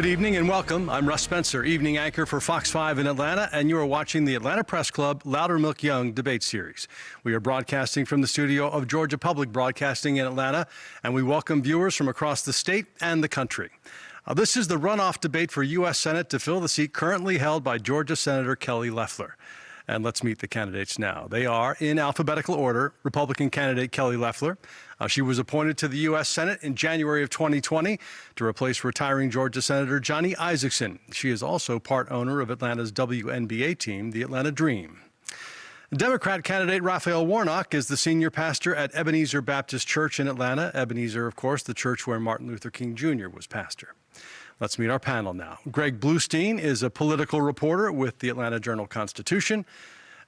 Good evening and welcome. I'm Russ Spencer, evening anchor for Fox 5 in Atlanta, and you are watching the Atlanta Press Club Loudermilk Young debate series. We are broadcasting from the studio of Georgia Public Broadcasting in Atlanta, and we welcome viewers from across the state and the country. This is the runoff debate for U.S. Senate to fill the seat currently held by Georgia Senator Kelly Loeffler. And let's meet the candidates now. They are, in alphabetical order, Republican candidate Kelly Loeffler. She was appointed to the U.S. Senate in January of 2020 to replace retiring Georgia Senator Johnny Isakson. She is also part owner of Atlanta's WNBA team, the Atlanta Dream. Democrat candidate Raphael Warnock is the senior pastor at Ebenezer Baptist Church in Atlanta. Ebenezer, of course, the church where Martin Luther King Jr. was pastor. Let's meet our panel now. Greg Bluestein is a political reporter with the Atlanta Journal-Constitution.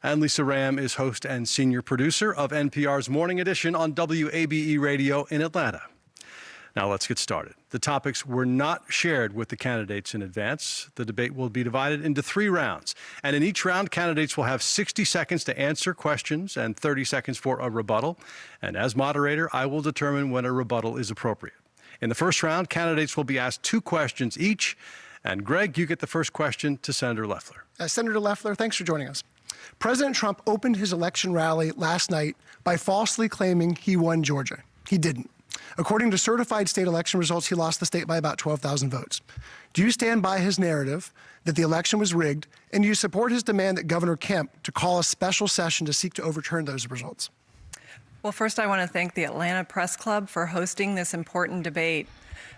And Lisa Ram is host and senior producer of NPR's Morning Edition on WABE Radio in Atlanta. Now let's get started. The topics were not shared with the candidates in advance. The debate will be divided into 3 rounds. And in each round, candidates will have 60 seconds to answer questions and 30 seconds for a rebuttal. And as moderator, I will determine when a rebuttal is appropriate. In the first round, candidates will be asked 2 questions each. And Greg, you get the first question to Senator Loeffler. Senator Loeffler, thanks for joining us. President Trump opened his election rally last night by falsely claiming he won Georgia. He didn't. According to certified state election results, he lost the state by about 12,000 votes. Do you stand by his narrative that the election was rigged, and do you support his demand that Governor Kemp to call a special session to seek to overturn those results? Well, first, I want to thank the Atlanta Press Club for hosting this important debate.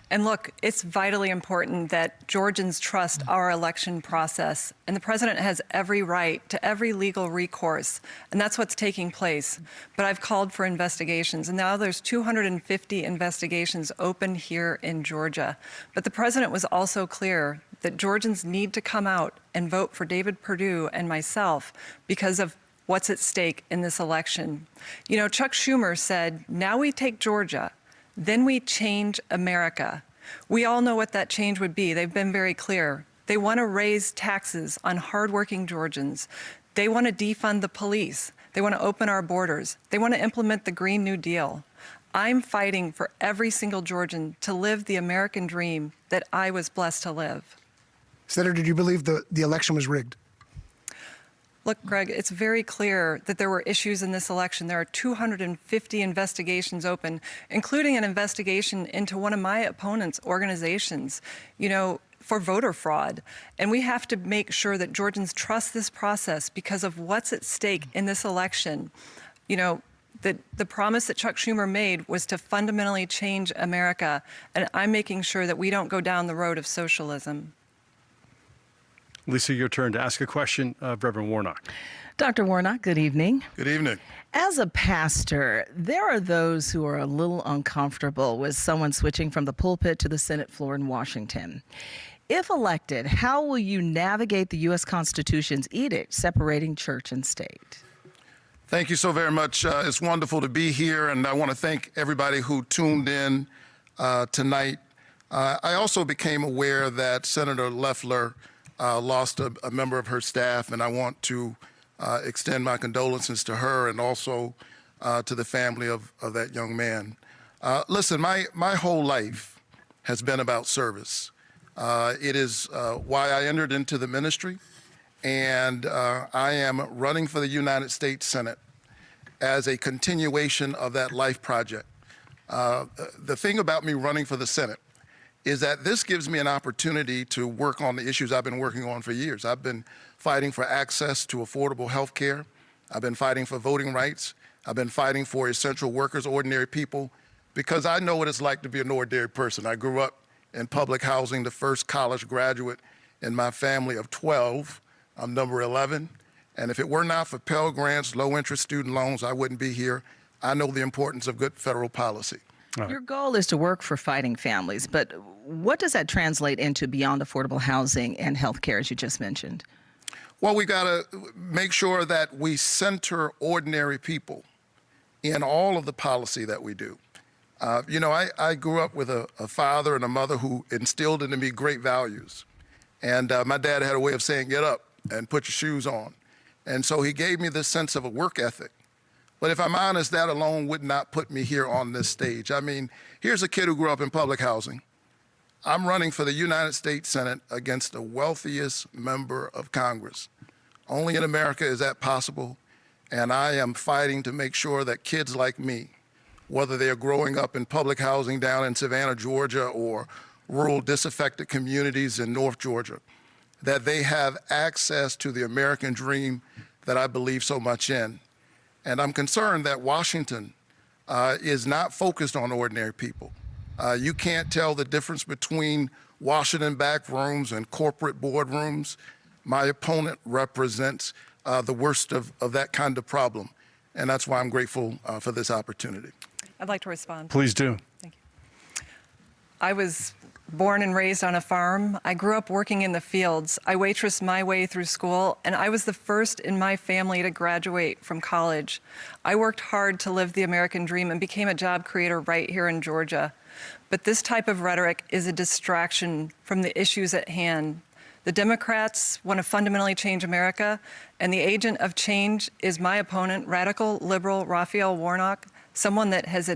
And look, it's vitally important that Georgians trust our election process, and the president has every right to every legal recourse, and that's what's taking place. But I've called for investigations, and now there's 250 investigations open here in Georgia. But the president was also clear that Georgians need to come out and vote for David Perdue and myself because of what's at stake in this election. You know, Chuck Schumer said, now we take Georgia, then we change America. We all know what that change would be. They've been very clear. They want to raise taxes on hardworking Georgians. They want to defund the police. They want to open our borders. They want to implement the Green New Deal. I'm fighting for every single Georgian to live the American dream that I was blessed to live. Senator, do you believe the election was rigged? Look, Greg, it's very clear that there were issues in this election. There are 250 investigations open, including an investigation into one of my opponent's organizations, you know, for voter fraud. And we have to make sure that Georgians trust this process because of what's at stake in this election. You know, the promise that Chuck Schumer made was to fundamentally change America, and I'm making sure that we don't go down the road of socialism. Lisa, your turn to ask a question of Reverend Warnock. Dr. Warnock, good evening. Good evening. As a pastor, there are those who are a little uncomfortable with someone switching from the pulpit to the Senate floor in Washington. If elected, how will you navigate the U.S. Constitution's edict separating church and state? Thank you so very much. It's wonderful to be here, and I want to thank everybody who tuned in tonight. I also became aware that Senator Loeffler lost a member of her staff, and I want to extend my condolences to her and also to the family of that young man. Listen, my whole life has been about service. It is why I entered into the ministry, and I am running for the United States Senate as a continuation of that life project. The thing about me running for the Senate is that this gives me an opportunity to work on the issues I've been working on for years. I've been fighting for access to affordable health care. I've been fighting for voting rights. I've been fighting for essential workers, ordinary people, because I know what it's like to be an ordinary person. I grew up in public housing, the first college graduate in my family of 12. I'm number 11. And if it were not for Pell Grants, low-interest student loans, I wouldn't be here. I know the importance of good federal policy. Right. Your goal is to work for fighting families, but what does that translate into beyond affordable housing and health care, as you just mentioned? Well, we got to make sure that we center ordinary people in all of the policy that we do. You know, I grew up with a father and a mother who instilled into me great values. And my dad had a way of saying, get up and put your shoes on. And so he gave me this sense of a work ethic. But if I'm honest, that alone would not put me here on this stage. I mean, here's a kid who grew up in public housing. I'm running for the United States Senate against the wealthiest member of Congress. Only in America is that possible, and I am fighting to make sure that kids like me, whether they're growing up in public housing down in Savannah, Georgia, or rural disaffected communities in North Georgia, that they have access to the American dream that I believe so much in. And I'm concerned that Washington is not focused on ordinary people. You can't tell the difference between Washington back rooms and corporate boardrooms. My opponent represents the worst of that kind of problem, and that's why I'm grateful for this opportunity. I'd like to respond. Please do. Thank you. I was born and raised on a farm. I grew up working in the fields. I waitressed my way through school, and I was the first in my family to graduate from college. I worked hard to live the American dream and became a job creator right here in Georgia. But this type of rhetoric is a distraction from the issues at hand. The Democrats want to fundamentally change America, and the agent of change is my opponent, radical liberal Raphael Warnock, someone that has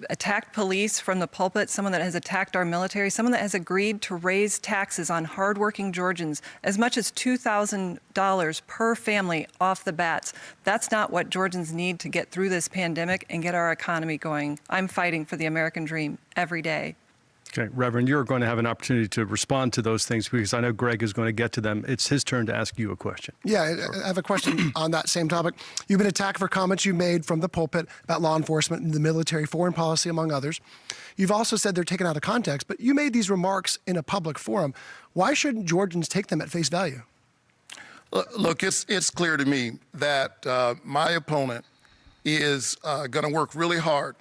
attacked police from the pulpit, someone that has attacked our military, someone that has agreed to raise taxes on hardworking Georgians as much as $2,000 per family off the bats. That's not what Georgians need to get through this pandemic and get our economy going. I'm fighting for the American dream every day. Okay, Reverend, you're going to have an opportunity to respond to those things because I know Greg is going to get to them. It's his turn to ask you a question. Yeah, I have a question on that same topic. You've been attacked for comments you made from the pulpit about law enforcement and the military, foreign policy, among others. You've also said they're taken out of context, but you made these remarks in a public forum. Why shouldn't Georgians take them at face value? Look, it's clear to me that my opponent is going to work really hard,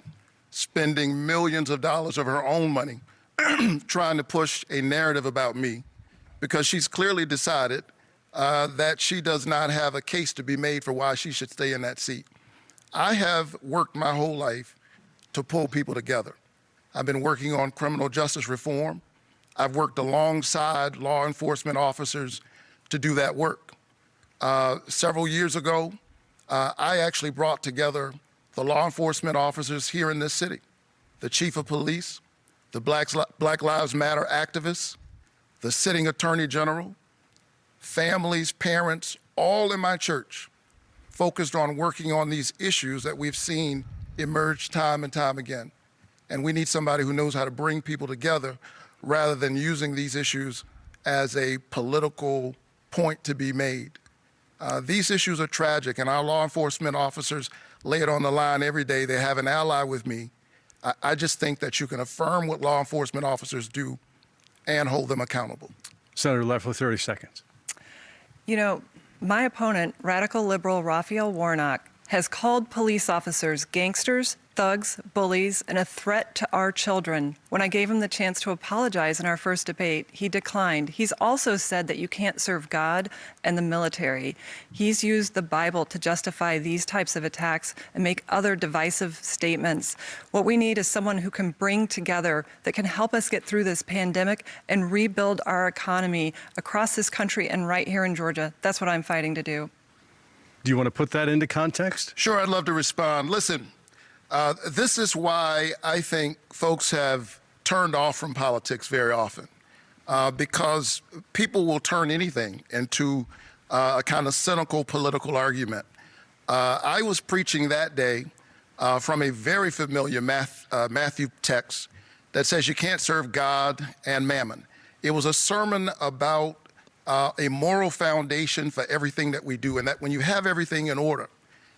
spending millions of dollars of her own money trying to push a narrative about me because she's clearly decided that she does not have a case to be made for why she should stay in that seat. I have worked my whole life to pull people together. I've been working on criminal justice reform. I've worked alongside law enforcement officers to do that work. Several years ago, I actually brought together the law enforcement officers here in this city, the chief of police, the Black Lives Matter activists, the sitting attorney general, families, parents, all in my church, focused on working on these issues that we've seen emerge time and time again. And we need somebody who knows how to bring people together rather than using these issues as a political point to be made. These issues are tragic, and our law enforcement officers lay it on the line every day. They have an ally with me. I just think that you can affirm what law enforcement officers do and hold them accountable. Senator Loeffler, 30 seconds. You know, my opponent, radical liberal Raphael Warnock, has called police officers gangsters, thugs, bullies, and a threat to our children. When I gave him the chance to apologize in our first debate, he declined. He's also said that you can't serve God and the military. He's used the Bible to justify these types of attacks and make other divisive statements. What we need is someone who can bring together, that can help us get through this pandemic and rebuild our economy across this country and right here in Georgia. That's what I'm fighting to do. Do you want to put that into context? Sure, I'd love to respond. Listen, this is why I think folks have turned off from politics very often, because people will turn anything into a kind of cynical political argument. I was preaching that day from a very familiar Matthew text that says you can't serve God and mammon. It was a sermon about a moral foundation for everything that we do, and that when you have everything in order,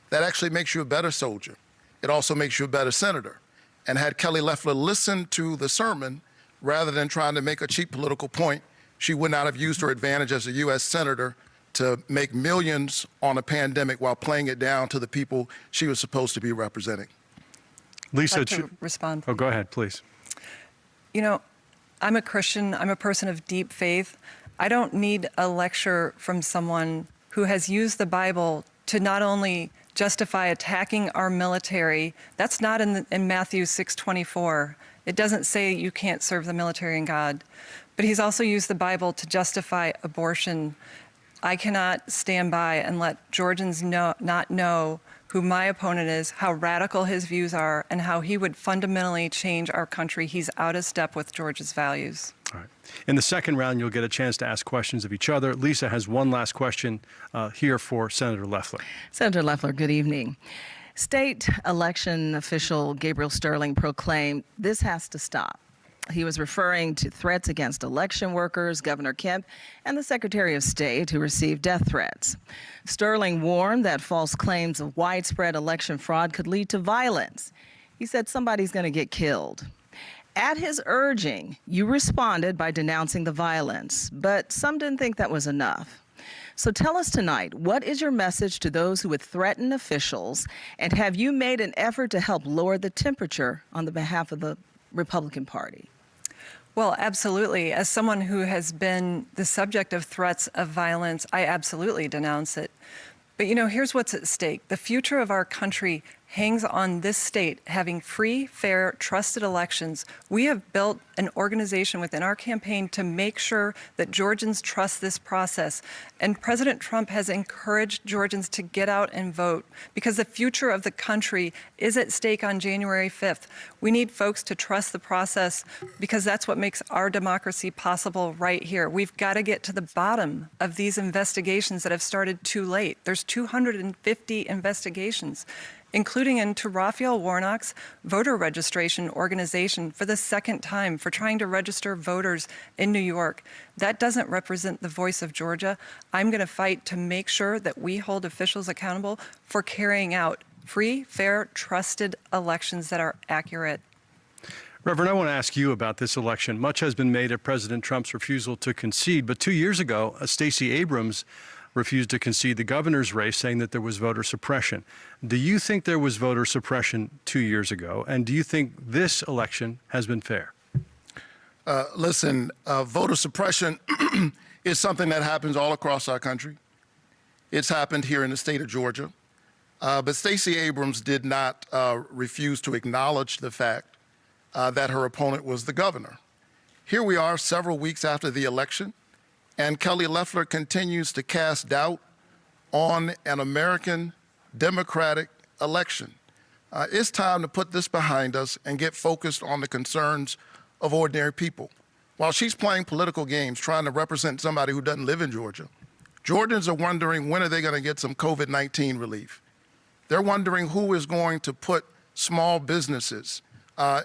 that actually makes you a better soldier. It also makes you a better senator. And had Kelly Loeffler listened to the sermon, rather than trying to make a cheap political point, she would not have used her advantage as a U.S. senator to make millions on a pandemic while playing it down to the people she was supposed to be representing. Lisa, I'd like to respond. Oh, go ahead, please. You know, I'm a Christian. I'm a person of deep faith. I don't need a lecture from someone who has used the Bible to not only justify attacking our military. That's not in Matthew 6:24. It doesn't say you can't serve the military and God. But he's also used the Bible to justify abortion. I cannot stand by and let Georgians not know who my opponent is, how radical his views are, and how he would fundamentally change our country. He's out of step with Georgia's values. All right. In the second round, you'll get a chance to ask questions of each other. Lisa has one last question here for Senator Loeffler. Senator Loeffler, good evening. State election official Gabriel Sterling proclaimed this has to stop. He was referring to threats against election workers, Governor Kemp, and the Secretary of State who received death threats. Sterling warned that false claims of widespread election fraud could lead to violence. He said somebody's going to get killed. At his urging, you responded by denouncing the violence, but some didn't think that was enough. So tell us tonight, what is your message to those who would threaten officials, and have you made an effort to help lower the temperature on the behalf of the Republican Party? Well, absolutely. As someone who has been the subject of threats of violence, I absolutely denounce it. But here's what's at stake. The future of our country hangs on this state having free, fair, trusted elections. We have built an organization within our campaign to make sure that Georgians trust this process. And President Trump has encouraged Georgians to get out and vote because the future of the country is at stake on January 5th. We need folks to trust the process because that's what makes our democracy possible right here. We've got to get to the bottom of these investigations that have started too late. There's 250 investigations, including into Raphael Warnock's voter registration organization for the second time for trying to register voters in New York. That doesn't represent the voice of Georgia. I'm going to fight to make sure that we hold officials accountable for carrying out free, fair, trusted elections that are accurate. Reverend, I want to ask you about this election. Much has been made of President Trump's refusal to concede, but 2 years ago, Stacey Abrams refused to concede the governor's race, saying that there was voter suppression. Do you think there was voter suppression 2 years ago? And do you think this election has been fair? Listen, voter suppression is something that happens all across our country. It's happened here in the state of Georgia. But Stacey Abrams did not refuse to acknowledge the fact that her opponent was the governor. Here we are several weeks after the election, and Kelly Loeffler continues to cast doubt on an American democratic election. It's time to put this behind us and get focused on the concerns of ordinary people. While she's playing political games, trying to represent somebody who doesn't live in Georgia, Georgians are wondering when are they going to get some COVID-19 relief. They're wondering who is going to put small businesses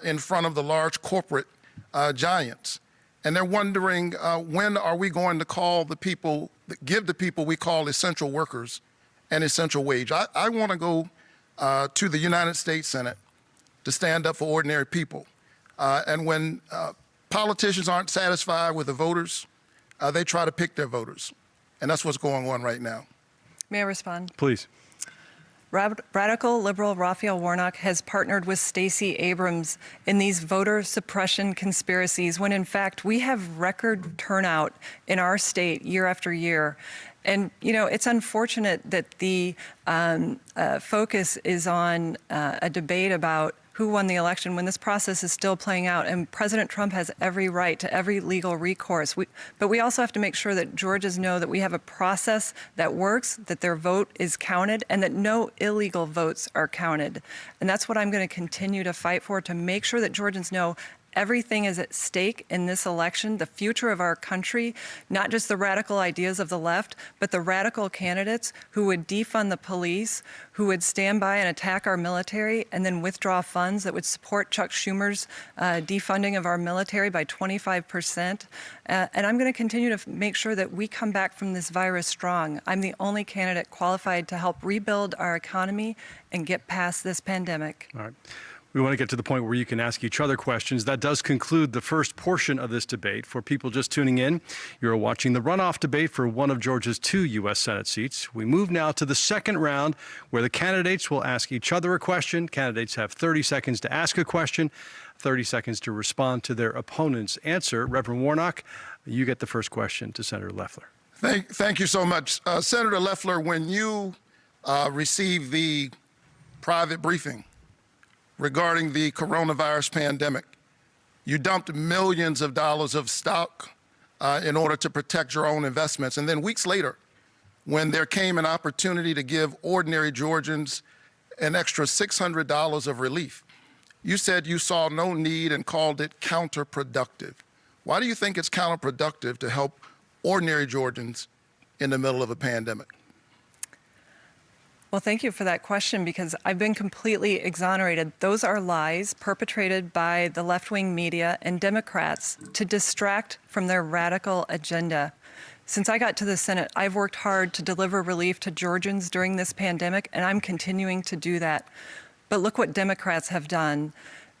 in front of the large corporate giants. And they're wondering when are we going to call the people, give the people we call essential workers an essential wage. I want to go to the United States Senate to stand up for ordinary people. And when politicians aren't satisfied with the voters, they try to pick their voters. And that's what's going on right now. May I respond? Please. Radical liberal Raphael Warnock has partnered with Stacey Abrams in these voter suppression conspiracies when, in fact, we have record turnout in our state year after year. And, it's unfortunate that the focus is on a debate about who won the election when this process is still playing out. And President Trump has every right to every legal recourse. But we also have to make sure that Georgians know that we have a process that works, that their vote is counted, and that no illegal votes are counted. And that's what I'm going to continue to fight for, to make sure that Georgians know everything is at stake in this election, the future of our country, not just the radical ideas of the left, but the radical candidates who would defund the police, who would stand by and attack our military and then withdraw funds that would support Chuck Schumer's defunding of our military by 25%. And I'm going to continue to make sure that we come back from this virus strong. I'm the only candidate qualified to help rebuild our economy and get past this pandemic. All right. We want to get to the point where you can ask each other questions. That does conclude the first portion of this debate. For people just tuning in, you're watching the runoff debate for one of Georgia's 2 U.S. Senate seats. We move now to the second round, where the candidates will ask each other a question. Candidates have 30 seconds to ask a question, 30 seconds to respond to their opponent's answer. Reverend Warnock, you get the first question to Senator Loeffler. Thank you so much. Senator Loeffler, when you received the private briefing regarding the coronavirus pandemic, you dumped millions of dollars of stock in order to protect your own investments. And then weeks later, when there came an opportunity to give ordinary Georgians an extra $600 of relief. You said you saw no need and called it counterproductive. Why do you think it's counterproductive to help ordinary Georgians in the middle of a pandemic? Well, thank you for that question, because I've been completely exonerated. Those are lies perpetrated by the left-wing media and Democrats to distract from their radical agenda. Since I got to the Senate, I've worked hard to deliver relief to Georgians during this pandemic, and I'm continuing to do that. But look what Democrats have done.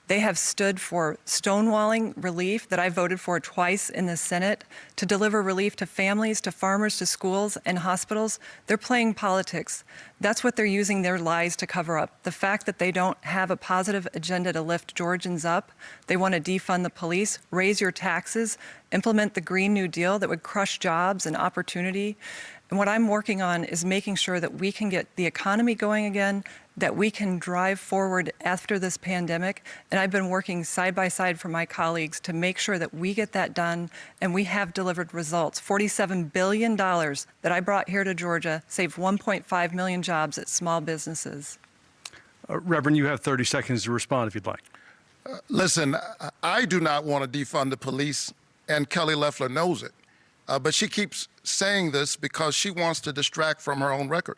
They have stood for stonewalling relief that I voted for twice in the Senate, to deliver relief to families, to farmers, to schools and hospitals. They're playing politics. That's what they're using their lies to cover up. The fact that they don't have a positive agenda to lift Georgians up. They want to defund the police, raise your taxes, implement the Green New Deal that would crush jobs and opportunity. And what I'm working on is making sure that we can get the economy going again, that we can drive forward after this pandemic. And I've been working side by side for my colleagues to make sure that we get that done, and we have delivered results. $47 billion that I brought here to Georgia saved 1.5 million jobs at small businesses. Reverend, you have 30 seconds to respond if you'd like. Listen, I do not want to defund the police, and Kelly Loeffler knows it. But she keeps saying this because she wants to distract from her own record.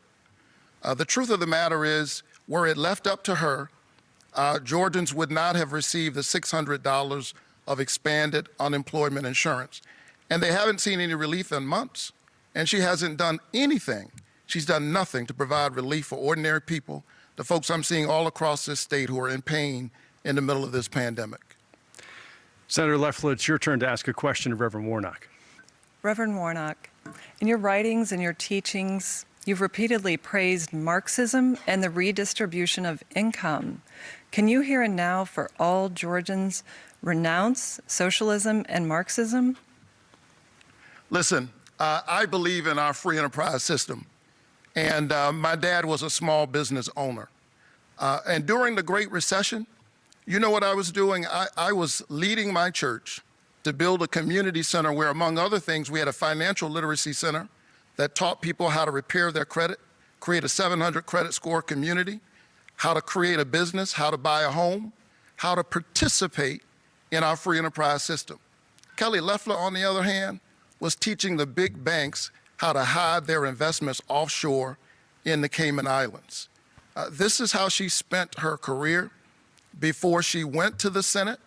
The truth of the matter is, were it left up to her, Georgians would not have received the $600 of expanded unemployment insurance. And they haven't seen any relief in months. And she hasn't done anything. She's done nothing to provide relief for ordinary people, the folks I'm seeing all across this state who are in pain in the middle of this pandemic. Senator Loeffler, it's your turn to ask a question of Reverend Warnock. Reverend Warnock, in your writings and your teachings, you've repeatedly praised Marxism and the redistribution of income. Can you here and now, for all Georgians, renounce socialism and Marxism? Listen, I believe in our free enterprise system. And my dad was a small business owner. And during the Great Recession, you know what I was doing? I was leading my church to build a community center where, among other things, we had a financial literacy center that taught people how to repair their credit, create a 700 credit score community, how to create a business, how to buy a home, how to participate in our free enterprise system. Kelly Loeffler, on the other hand, was teaching the big banks how to hide their investments offshore in the Cayman Islands. This is how she spent her career before she went to the Senate.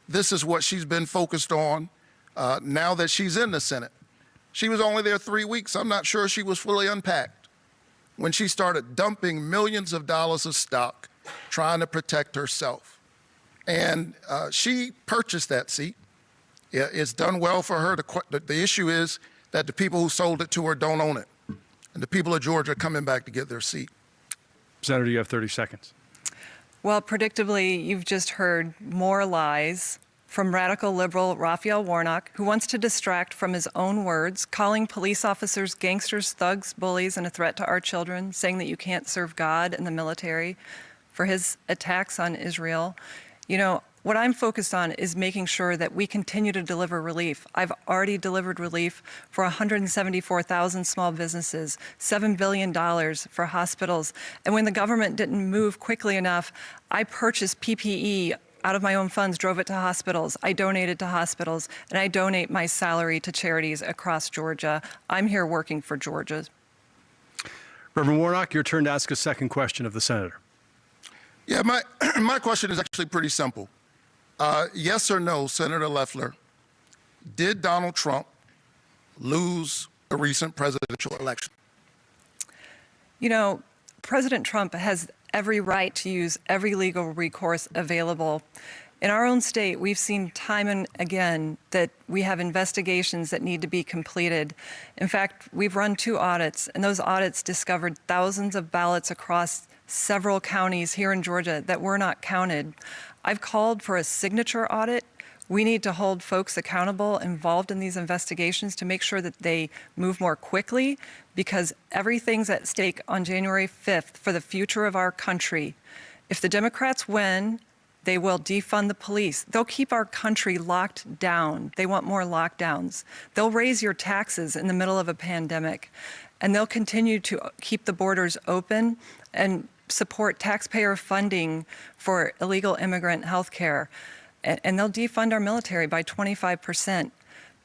This is what she's been focused on now that she's in the Senate. She was only there 3 weeks. I'm not sure she was fully unpacked when she started dumping millions of dollars of stock trying to protect herself. And she purchased that seat. It's done well for her. The issue is that the people who sold it to her don't own it. And the people of Georgia are coming back to get their seat. Senator, you have 30 seconds. Well, predictably, you've just heard more lies from radical liberal Raphael Warnock, who wants to distract from his own words, calling police officers gangsters, thugs, bullies, and a threat to our children, saying that you can't serve God and the military, for his attacks on Israel. You know, what I'm focused on is making sure that we continue to deliver relief. I've already delivered relief for 174,000 small businesses, $7 billion for hospitals. And when the government didn't move quickly enough, I purchased PPE out of my own funds, drove it to hospitals. I donated to hospitals, and I donate my salary to charities across Georgia. I'm here working for Georgia. Reverend Warnock, your turn to ask a second question of the senator. Yeah, my question is actually pretty simple. Yes or no, Senator Loeffler, did Donald Trump lose the recent presidential election? You know, President Trump has every right to use every legal recourse available. In our own state, we've seen time and again that we have investigations that need to be completed. In fact, we've run 2 audits, and those audits discovered thousands of ballots across several counties here in Georgia that were not counted. I've called for a signature audit. We need to hold folks accountable involved in these investigations to make sure that they move more quickly, because everything's at stake on January 5th for the future of our country. If the Democrats win, they will defund the police. They'll keep our country locked down. They want more lockdowns. They'll raise your taxes in the middle of a pandemic. and they'll continue to keep the borders open and support taxpayer funding for illegal immigrant health care. And they'll defund our military by 25%.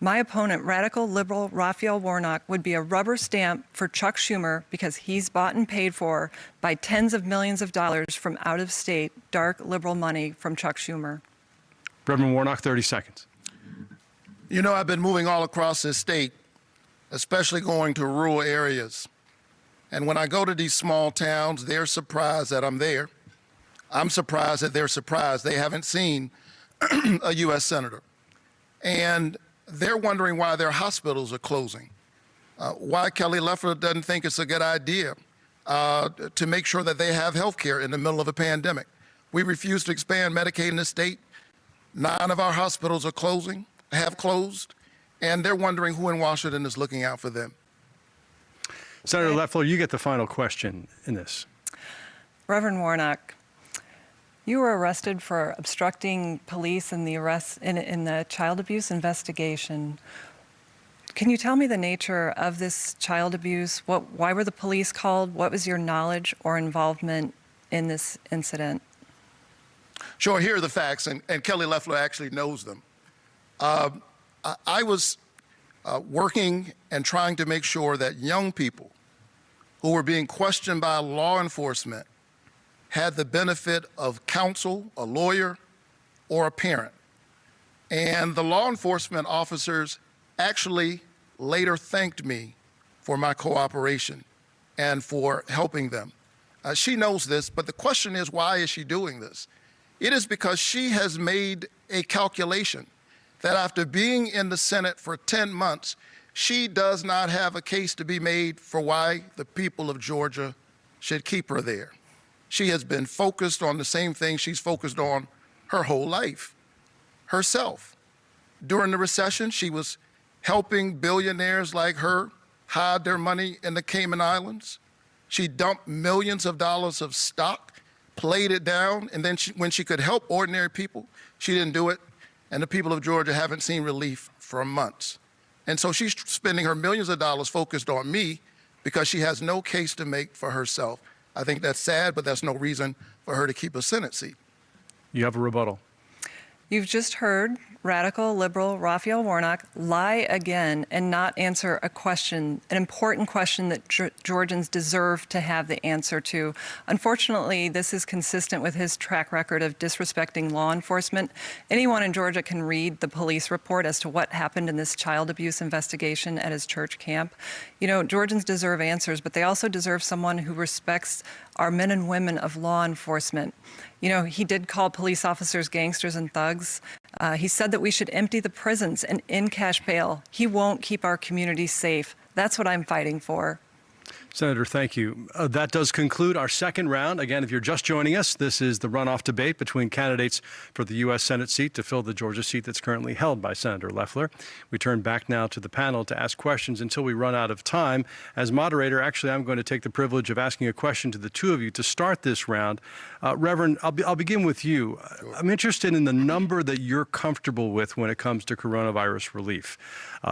My opponent, radical liberal Raphael Warnock, would be a rubber stamp for Chuck Schumer because he's bought and paid for by tens of millions of dollars from out-of-state dark liberal money from Chuck Schumer. Reverend Warnock, 30 seconds. You know, I've been moving all across this state, especially going to rural areas. And when I go to these small towns, they're surprised that I'm there. I'm surprised that they're surprised they haven't seen a U.S. senator. And they're wondering why their hospitals are closing, why Kelly Loeffler doesn't think it's a good idea to make sure that they have health care in the middle of a pandemic. We refuse to expand Medicaid in the state. 9 of our hospitals are closing, have closed, and they're wondering who in Washington is looking out for them. Senator Loeffler, you get the final question in this. Reverend Warnock, you were arrested for obstructing police in the child abuse investigation. Can you tell me the nature of this child abuse? Why were the police called? What was your knowledge or involvement in this incident? Sure, here are the facts, and Kelly Loeffler actually knows them. I was working and trying to make sure that young people who were being questioned by law enforcement had the benefit of counsel, a lawyer, or a parent. And the law enforcement officers actually later thanked me for my cooperation and for helping them. She knows this, but the question is, why is she doing this? It is because she has made a calculation that after being in the Senate for 10 months, she does not have a case to be made for why the people of Georgia should keep her there. She has been focused on the same thing she's focused on her whole life, herself. During the recession, she was helping billionaires like her hide their money in the Cayman Islands. She dumped millions of dollars of stock, played it down, and then when she could help ordinary people, she didn't do it, and the people of Georgia haven't seen relief for months. And so she's spending her millions of dollars focused on me because she has no case to make for herself. I think that's sad, but that's no reason for her to keep a Senate seat. You have a rebuttal. You've just heard radical liberal Raphael Warnock lie again and not answer a question, an important question that Georgians deserve to have the answer to. Unfortunately, this is consistent with his track record of disrespecting law enforcement. Anyone in Georgia can read the police report as to what happened in this child abuse investigation at his church camp. You know, Georgians deserve answers, but they also deserve someone who respects our men and women of law enforcement. You know, he did call police officers gangsters and thugs. He said that we should empty the prisons and in cash bail. He won't keep our communities safe. That's what I'm fighting for. Senator, thank you. That does conclude our second round. Again, if you're just joining us, this is the runoff debate between candidates for the U.S. Senate seat to fill the Georgia seat that's currently held by Senator Loeffler. We turn back now to the panel to ask questions until we run out of time. As moderator, actually, I'm going to take the privilege of asking a question to the two of you to start this round. Reverend, I'll begin with you. Sure. I'm interested in the number that you're comfortable with when it comes to coronavirus relief.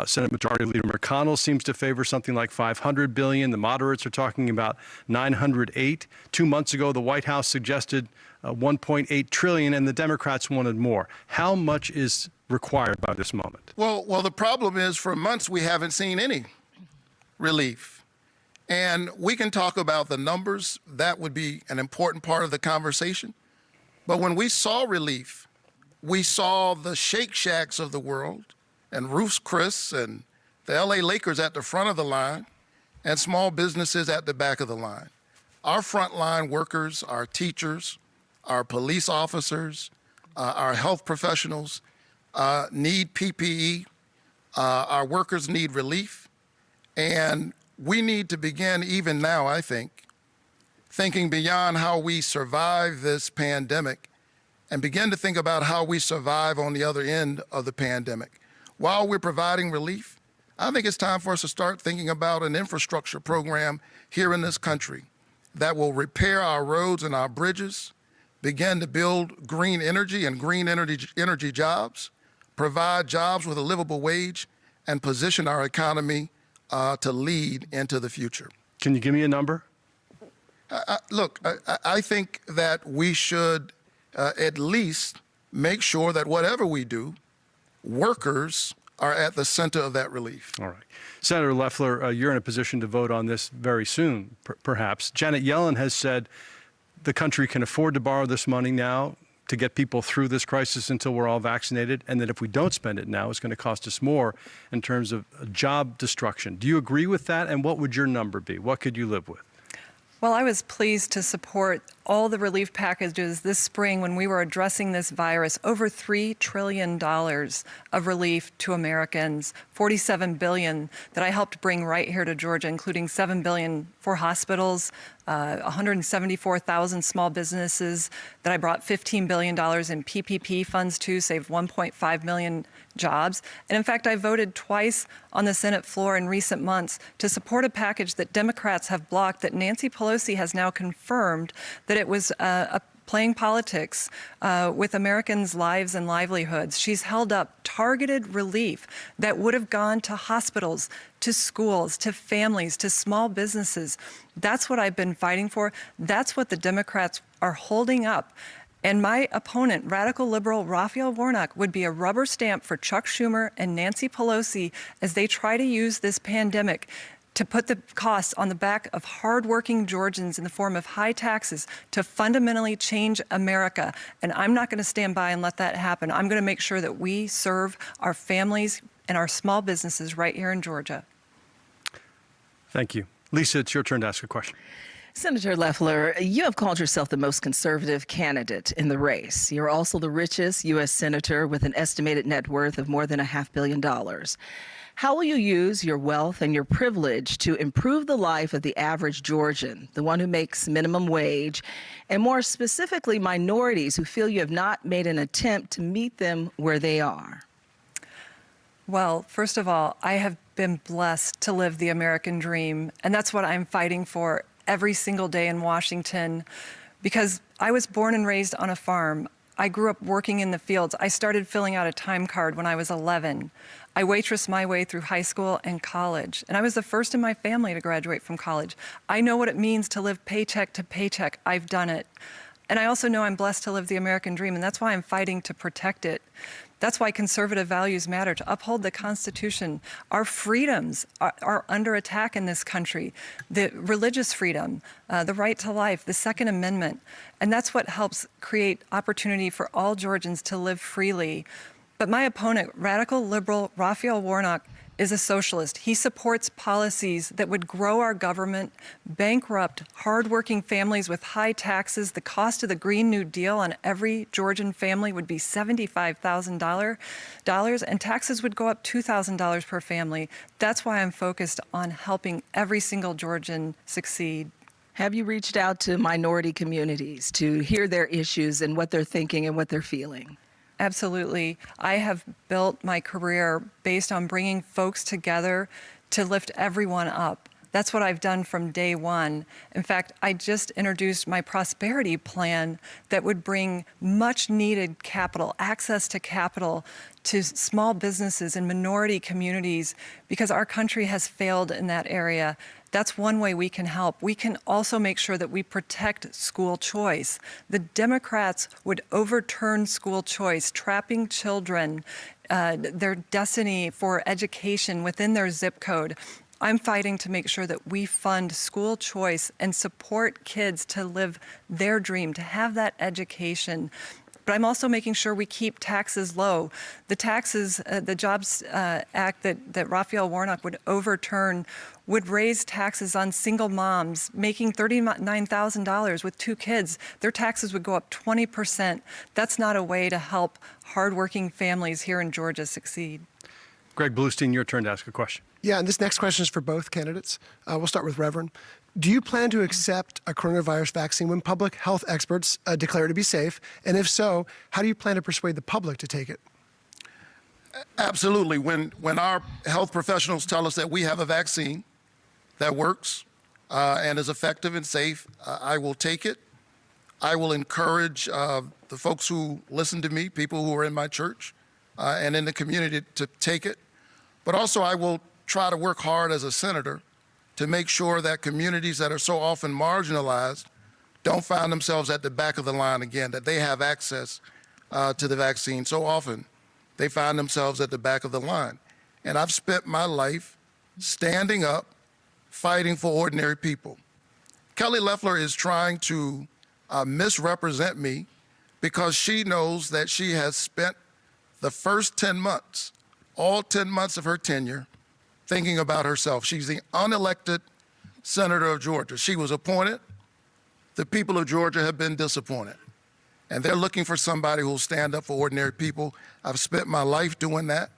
Senate Majority Leader McConnell seems to favor something like $500 billion. The moderates are talking about $908. 2 months ago, the White House suggested $1.8 trillion, and the Democrats wanted more. How much is required by this moment? Well, the problem is for months we haven't seen any relief. And we can talk about the numbers. That would be an important part of the conversation. But when we saw relief, we saw the Shake Shacks of the world and Ruth's Chris and the LA Lakers at the front of the line and small businesses at the back of the line. Our frontline workers, our teachers, our police officers, our health professionals need PPE. Our workers need relief. And we need to begin even now, I think, thinking beyond how we survive this pandemic and begin to think about how we survive on the other end of the pandemic. While we're providing relief, I think it's time for us to start thinking about an infrastructure program here in this country that will repair our roads and our bridges, begin to build green energy and green energy jobs, provide jobs with a livable wage, and position our economy to lead into the future. Can you give me a number? Look, I think that we should at least make sure that whatever we do, workers are at the center of that relief. All right. Senator Loeffler, you're in a position to vote on this very soon, perhaps. Janet Yellen has said the country can afford to borrow this money now to get people through this crisis until we're all vaccinated, and that if we don't spend it now, it's going to cost us more in terms of job destruction. Do you agree with that, and what would your number be? What could you live with? Well, I was pleased to support all the relief packages this spring when we were addressing this virus. Over $3 trillion of relief to Americans, $47 billion that I helped bring right here to Georgia, including $7 billion for hospitals, 174,000 small businesses that I brought $15 billion in PPP funds to, saved 1.5 million jobs. And in fact, I voted twice on the Senate floor in recent months to support a package that Democrats have blocked, that Nancy Pelosi has now confirmed that it was playing politics with Americans' lives and livelihoods. She's held up targeted relief that would have gone to hospitals, to schools, to families, to small businesses. That's what I've been fighting for. That's what the Democrats are holding up. And my opponent, radical liberal Raphael Warnock, would be a rubber stamp for Chuck Schumer and Nancy Pelosi as they try to use this pandemic to put the costs on the back of hardworking Georgians in the form of high taxes to fundamentally change America. And I'm not going to stand by and let that happen. I'm going to make sure that we serve our families and our small businesses right here in Georgia. Thank you. Lisa, it's your turn to ask a question. Senator Loeffler, you have called yourself the most conservative candidate in the race. You're also the richest U.S. senator with an estimated net worth of more than $500 million. How will you use your wealth and your privilege to improve the life of the average Georgian, the one who makes minimum wage, and more specifically, minorities who feel you have not made an attempt to meet them where they are? Well, first of all, I have been blessed to live the American dream, and that's what I'm fighting for every single day in Washington, because I was born and raised on a farm. I grew up working in the fields. I started filling out a time card when I was 11. I waitressed my way through high school and college, and I was the first in my family to graduate from college. I know what it means to live paycheck to paycheck. I've done it. And I also know I'm blessed to live the American dream, and that's why I'm fighting to protect it. That's why conservative values matter, to uphold the Constitution. Our freedoms are under attack in this country. The religious freedom, the right to life, the Second Amendment. And that's what helps create opportunity for all Georgians to live freely. But my opponent, radical liberal Raphael Warnock, is a socialist. He supports policies that would grow our government, bankrupt hardworking families with high taxes. The cost of the Green New Deal on every Georgian family would be $75,000, and taxes would go up $2,000 per family. That's why I'm focused on helping every single Georgian succeed. Have you reached out to minority communities to hear their issues and what they're thinking and what they're feeling? Absolutely. I have built my career based on bringing folks together to lift everyone up. That's what I've done from day one. In fact, I just introduced my prosperity plan that would bring much needed capital, access to capital, to small businesses and minority communities, because our country has failed in that area. That's one way we can help. We can also make sure that we protect school choice. The Democrats would overturn school choice, trapping children, their destiny for education within their zip code. I'm fighting to make sure that we fund school choice and support kids to live their dream, to have that education. But I'm also making sure we keep taxes low. The taxes, the Jobs Act that Raphael Warnock would overturn would raise taxes on single moms making $39,000 with 2 kids. Their taxes would go up 20%. That's not a way to help hardworking families here in Georgia succeed. Greg Bluestein, your turn to ask a question. Yeah, and this next question is for both candidates. We'll start with Reverend. Do you plan to accept a coronavirus vaccine when public health experts declare it to be safe? And if so, how do you plan to persuade the public to take it? Absolutely. When our health professionals tell us that we have a vaccine that works and is effective and safe, I will take it. I will encourage the folks who listen to me, people who are in my church and in the community, to take it. But also I will try to work hard as a senator to make sure that communities that are so often marginalized don't find themselves at the back of the line again, that they have access to the vaccine. So often they find themselves at the back of the line. And I've spent my life standing up, fighting for ordinary people. Kelly Loeffler is trying to misrepresent me because she knows that she has spent the first 10 months, all 10 months of her tenure, thinking about herself. She's the unelected senator of Georgia. She was appointed. The people of Georgia have been disappointed. And they're looking for somebody who will stand up for ordinary people. I've spent my life doing that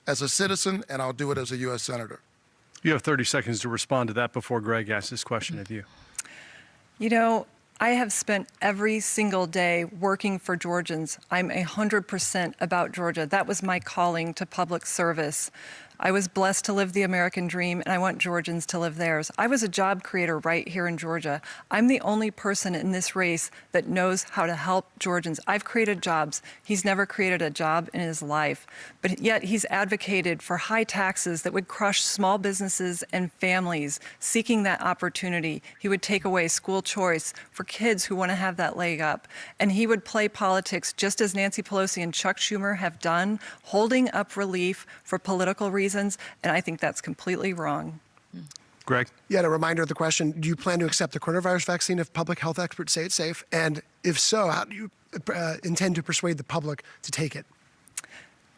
as a citizen, and I'll do it as a U.S. Senator. You have 30 seconds to respond to that before Greg asks this question of you. You know, I have spent every single day working for Georgians. I'm 100% about Georgia. That was my calling to public service. I was blessed to live the American dream, and I want Georgians to live theirs. I was a job creator right here in Georgia. I'm the only person in this race that knows how to help Georgians. I've created jobs. He's never created a job in his life, but yet he's advocated for high taxes that would crush small businesses and families seeking that opportunity. He would take away school choice for kids who want to have that leg up. And he would play politics just as Nancy Pelosi and Chuck Schumer have done, holding up relief for political reasons. And I think that's completely wrong. Greg? Yet a reminder of the question, do you plan to accept the coronavirus vaccine if public health experts say it's safe? And if so, how do you intend to persuade the public to take it?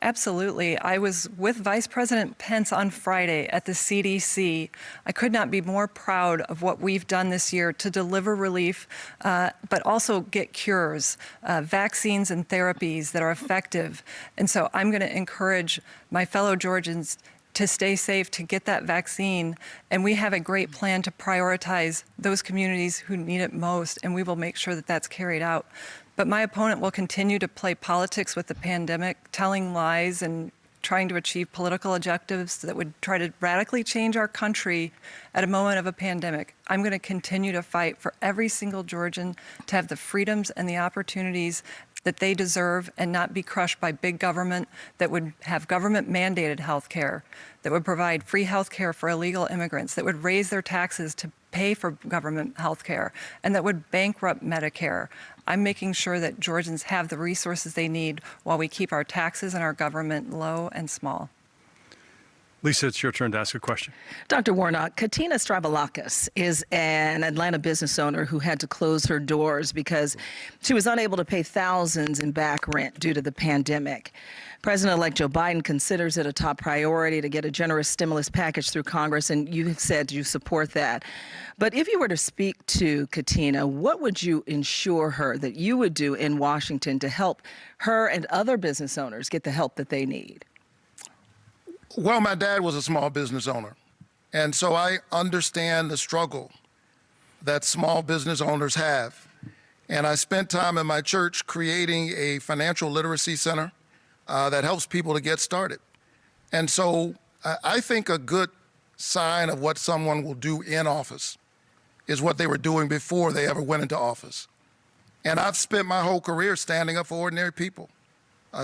Absolutely. I was with Vice President Pence on Friday at the CDC. I could not be more proud of what we've done this year to deliver relief, but also get cures, vaccines and therapies that are effective. And so I'm going to encourage my fellow Georgians to stay safe, to get that vaccine. And we have a great plan to prioritize those communities who need it most, and we will make sure that that's carried out. But my opponent will continue to play politics with the pandemic, telling lies and trying to achieve political objectives that would try to radically change our country at a moment of a pandemic. I'm going to continue to fight for every single Georgian to have the freedoms and the opportunities that they deserve and not be crushed by big government that would have government-mandated health care, that would provide free health care for illegal immigrants, that would raise their taxes to pay for government health care, and that would bankrupt Medicare. I'm making sure that Georgians have the resources they need while we keep our taxes and our government low and small. Lisa, it's your turn to ask a question. Dr. Warnock, Katina Strabalakis is an Atlanta business owner who had to close her doors because she was unable to pay thousands in back rent due to the pandemic. President-elect Joe Biden considers it a top priority to get a generous stimulus package through Congress, and you have said you support that. But if you were to speak to Katina, what would you ensure her that you would do in Washington to help her and other business owners get the help that they need? Well, my dad was a small business owner, and so I understand the struggle that small business owners have. And I spent time in my church creating a financial literacy center that helps people to get started. And so I think a good sign of what someone will do in office is what they were doing before they ever went into office. And I've spent my whole career standing up for ordinary people,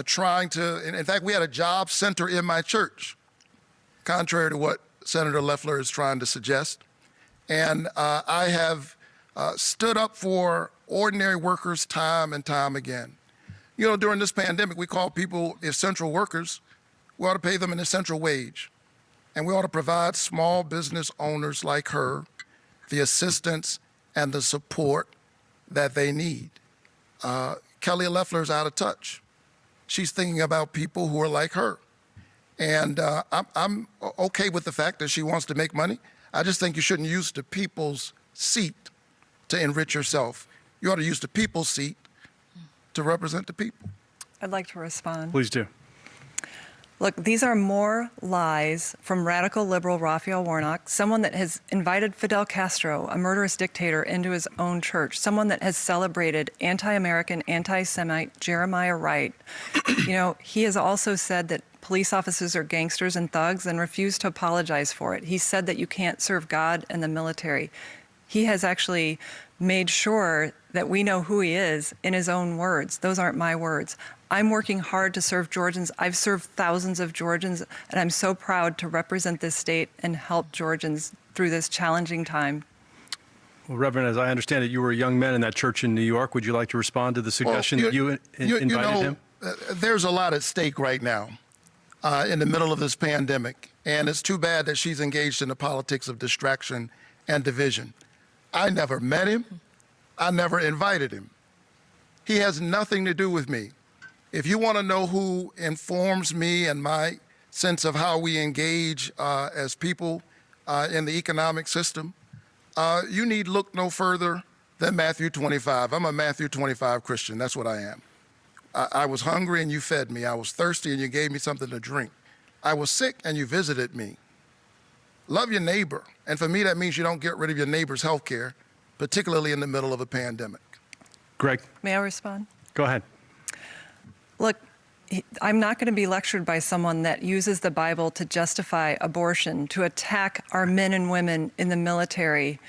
trying to, in fact, we had a job center in my church, contrary to what Senator Loeffler is trying to suggest. And I have stood up for ordinary workers time and time again. You know, during this pandemic, we call people essential workers. We ought to pay them an essential wage. And we ought to provide small business owners like her the assistance and the support that they need. Kelly Loeffler's out of touch. She's thinking about people who are like her. And I'm okay with the fact that she wants to make money. I just think you shouldn't use the people's seat to enrich yourself. You ought to use the people's seat to represent the people. I'd like to respond. Please do. Look, these are more lies from radical liberal Raphael Warnock, someone that has invited Fidel Castro, a murderous dictator, into his own church, someone that has celebrated anti-American, anti-Semite Jeremiah Wright. You know, he has also said that police officers are gangsters and thugs and refused to apologize for it. He said that you can't serve God and the military. He has actually made sure that we know who he is in his own words. Those aren't my words. I'm working hard to serve Georgians. I've served thousands of Georgians, and I'm so proud to represent this state and help Georgians through this challenging time. Well, Reverend, as I understand it, you were a young man in that church in New York. Would you like to respond to the suggestion that you invited him? There's a lot at stake right now in the middle of this pandemic, and it's too bad that she's engaged in the politics of distraction and division. I never met him. I never invited him. He has nothing to do with me. If you want to know who informs me and my sense of how we engage as people in the economic system, you need look no further than Matthew 25. I'm a Matthew 25 Christian. That's what I am. I was hungry and you fed me. I was thirsty and you gave me something to drink. I was sick and you visited me. Love your neighbor. And for me, that means you don't get rid of your neighbor's health care, particularly in the middle of a pandemic. Greg? May I respond? Go ahead. Look, I'm not going to be lectured by someone that uses the Bible to justify abortion, to attack our men and women in the military.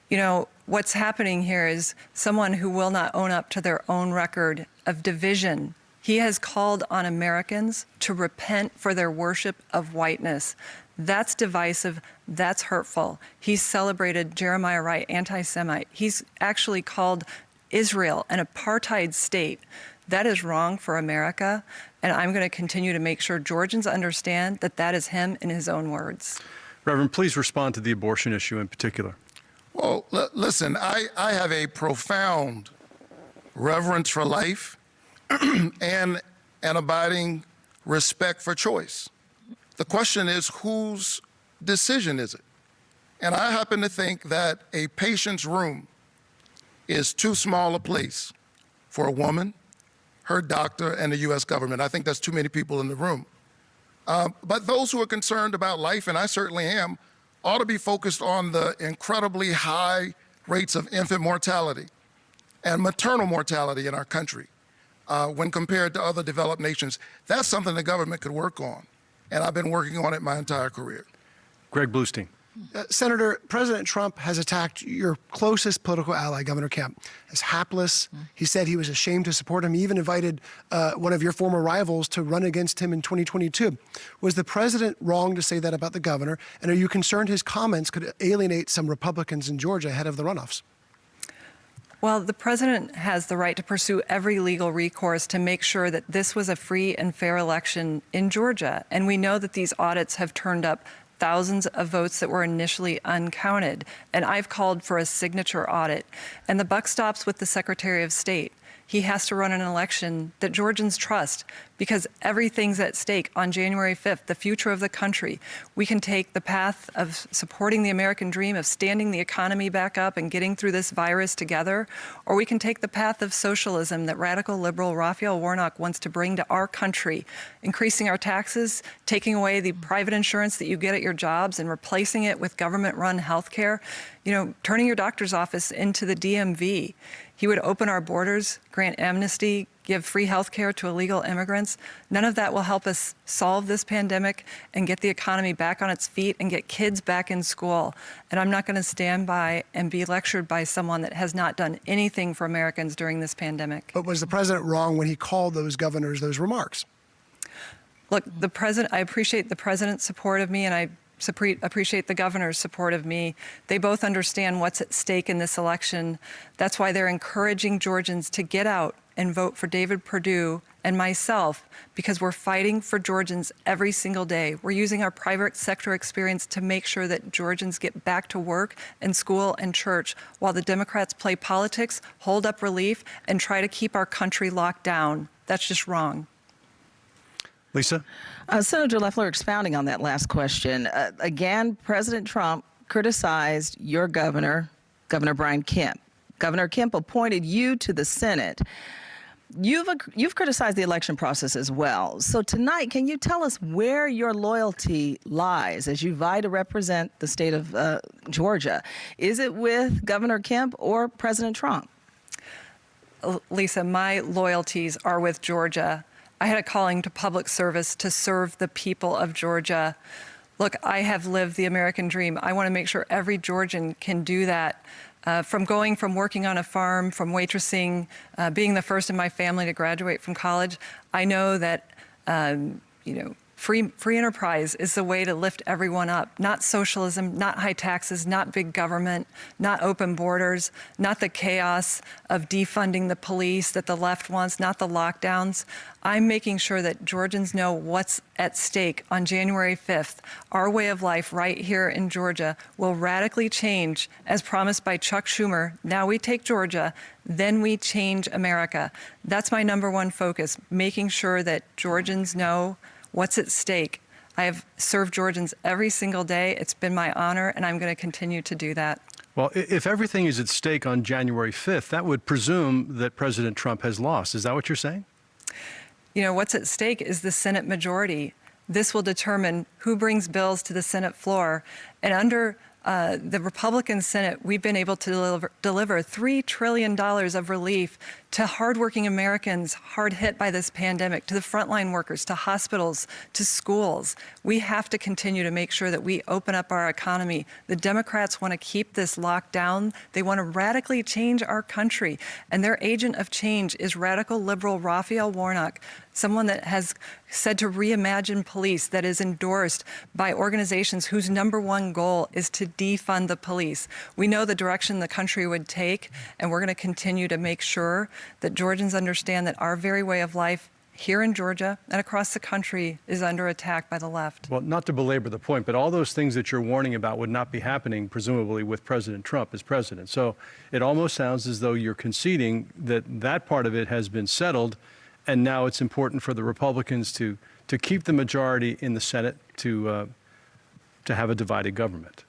You know, what's happening here is someone who will not own up to their own record of division. He has called on Americans to repent for their worship of whiteness. That's divisive. That's hurtful. He's celebrated Jeremiah Wright, anti-Semite. He's actually called Israel an apartheid state. That is wrong for America, and I'm going to continue to make sure Georgians understand that that is him in his own words. Reverend, please respond to the abortion issue in particular. Well, listen, I have a profound reverence for life and an abiding respect for choice. The question is, whose decision is it? And I happen to think that a patient's room is too small a place for a woman, her doctor, and the U.S. government. I think that's too many people in the room. But those who are concerned about life, and I certainly am, ought to be focused on the incredibly high rates of infant mortality and maternal mortality in our country when compared to other developed nations. That's something the government could work on, and I've been working on it my entire career. Greg Bluestein. Senator, President Trump has attacked your closest political ally, Governor Kemp, as hapless. He said he was ashamed to support him. He even invited one of your former rivals to run against him in 2022. Was the president wrong to say that about the governor? And are you concerned his comments could alienate some Republicans in Georgia ahead of the runoffs? Well, the president has the right to pursue every legal recourse to make sure that this was a free and fair election in Georgia. And we know that these audits have turned up thousands of votes that were initially uncounted. And I've called for a signature audit. And the buck stops with the Secretary of State. He has to run an election that Georgians trust, because everything's at stake on January 5th, the future of the country. We can take the path of supporting the American dream, of standing the economy back up and getting through this virus together, or we can take the path of socialism that radical liberal Raphael Warnock wants to bring to our country, increasing our taxes, taking away the private insurance that you get at your jobs and replacing it with government-run health care, you know, turning your doctor's office into the DMV. He would open our borders, grant amnesty, give free health care to illegal immigrants. None of that will help us solve this pandemic and get the economy back on its feet and get kids back in school. And I'm not going to stand by and be lectured by someone that has not done anything for Americans during this pandemic. But was the president wrong when he called those governors those remarks? Look, I appreciate the president's support of me, and I appreciate the governor's support of me. They both understand what's at stake in this election. That's why they're encouraging Georgians to get out and vote for David Perdue and myself, because we're fighting for Georgians every single day. We're using our private sector experience to make sure that Georgians get back to work and school and church, while the Democrats play politics, hold up relief, and try to keep our country locked down. That's just wrong. Lisa? Senator Loeffler, expounding on that last question, again, President Trump criticized your governor, Governor Brian Kemp. Governor Kemp appointed you to the Senate. You've criticized the election process as well. So tonight, can you tell us where your loyalty lies as you vie to represent the state of Georgia? Is it with Governor Kemp or President Trump? Lisa, my loyalties are with Georgia. I had a calling to public service to serve the people of Georgia. Look, I have lived the American dream. I want to make sure every Georgian can do that. From going from working on a farm, from waitressing, being the first in my family to graduate from college, I know that free enterprise is the way to lift everyone up. Not socialism, not high taxes, not big government, not open borders, not the chaos of defunding the police that the left wants, not the lockdowns. I'm making sure that Georgians know what's at stake on January 5th. Our way of life right here in Georgia will radically change, as promised by Chuck Schumer. Now we take Georgia, then we change America. That's my number one focus, making sure that Georgians know what's at stake. I have served Georgians every single day. It's been my honor, and I'm going to continue to do that. Well, if everything is at stake on January 5th, that would presume that President Trump has lost. Is that what you're saying? What's at stake is the Senate majority. This will determine who brings bills to the Senate floor. And under the Republican Senate, we've been able to deliver $3 trillion of relief to hardworking Americans hard hit by this pandemic, to the frontline workers, to hospitals, to schools. We have to continue to make sure that we open up our economy. The Democrats want to keep this locked down. They want to radically change our country. And their agent of change is radical liberal Raphael Warnock, someone that has said to reimagine police, that is endorsed by organizations whose number one goal is to defund the police. We know the direction the country would take, and we're going to continue to make sure that Georgians understand that our very way of life here in Georgia and across the country is under attack by the left. Well, not to belabor the point, but all those things that you're warning about would not be happening, presumably, with President Trump as president. So it almost sounds as though you're conceding that that part of it has been settled, and now it's important for the Republicans to keep the majority in the Senate to have a divided government.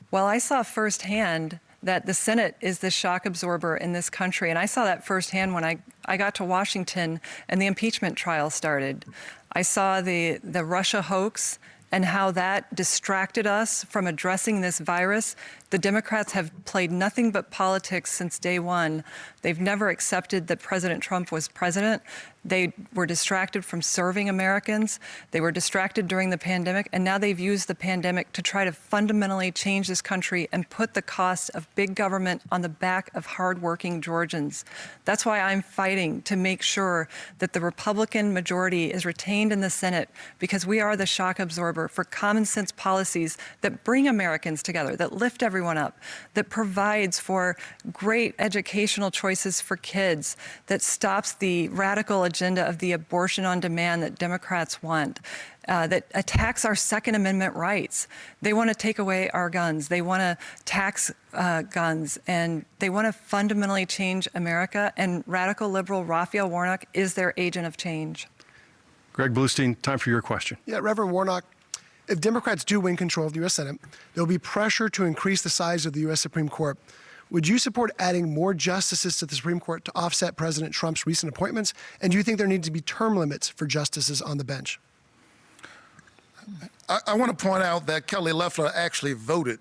Well, I saw firsthand that the Senate is the shock absorber in this country. And I saw that firsthand when I got to Washington and the impeachment trial started. I saw the Russia hoax and how that distracted us from addressing this virus. The Democrats have played nothing but politics since day one. They've never accepted that President Trump was president. They were distracted from serving Americans. They were distracted during the pandemic, and now they've used the pandemic to try to fundamentally change this country and put the cost of big government on the back of hardworking Georgians. That's why I'm fighting to make sure that the Republican majority is retained in the Senate, because we are the shock absorber for common sense policies that bring Americans together, that lift everyone up, that provides for great educational choices for kids, that stops the radical agenda of the abortion on demand that Democrats want, that attacks our Second Amendment rights. They want to take away our guns. They want to tax guns, and they want to fundamentally change America. And radical liberal Raphael Warnock is their agent of change. Greg Bluestein, time for your question. Yeah, Reverend Warnock, if Democrats do win control of the U.S. Senate, there'll be pressure to increase the size of the U.S. Supreme Court. Would you support adding more justices to the Supreme Court to offset President Trump's recent appointments? And do you think there need to be term limits for justices on the bench? I want to point out that Kelly Loeffler actually voted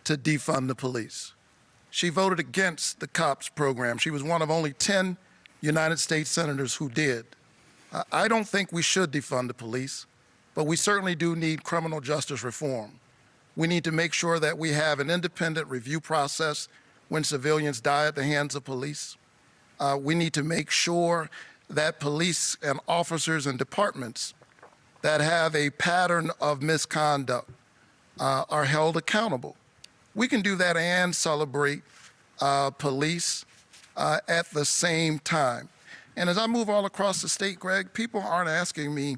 to defund the police. She voted against the COPS program. She was one of only 10 United States senators who did. I don't think we should defund the police, but we certainly do need criminal justice reform. We need to make sure that we have an independent review process when civilians die at the hands of police. We need to make sure that police and officers and departments that have a pattern of misconduct are held accountable. We can do that and celebrate police at the same time. And as I move all across the state, Greg, people aren't asking me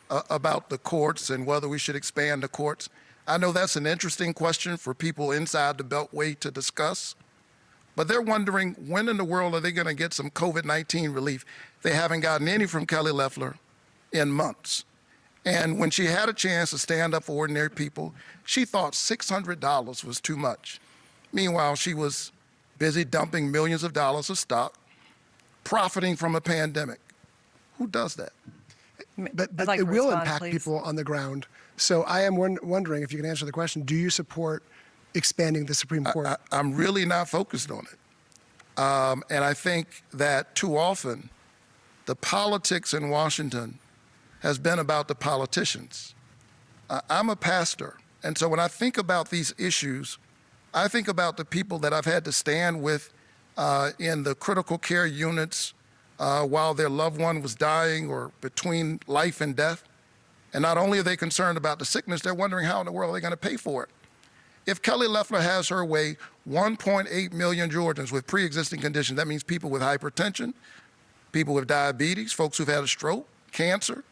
about the courts and whether we should expand the courts. I know that's an interesting question for people inside the Beltway to discuss, but they're wondering when in the world are they going to get some COVID-19 relief? They haven't gotten any from Kelly Loeffler in months. And when she had a chance to stand up for ordinary people, she thought $600 was too much. Meanwhile, she was busy dumping millions of dollars of stock, profiting from a pandemic. Who does that? But it will impact people on the ground. So I am wondering if you can answer the question, do you support expanding the Supreme Court? I'm really not focused on it. And I think that too often the politics in Washington has been about the politicians. I'm a pastor, and so when I think about these issues, I think about the people that I've had to stand with in the critical care units while their loved one was dying or between life and death. And not only are they concerned about the sickness, they're wondering how in the world are they going to pay for it. If Kelly Loeffler has her way, 1.8 million Georgians with pre-existing conditions, that means people with hypertension, people with diabetes, folks who've had a stroke, cancer,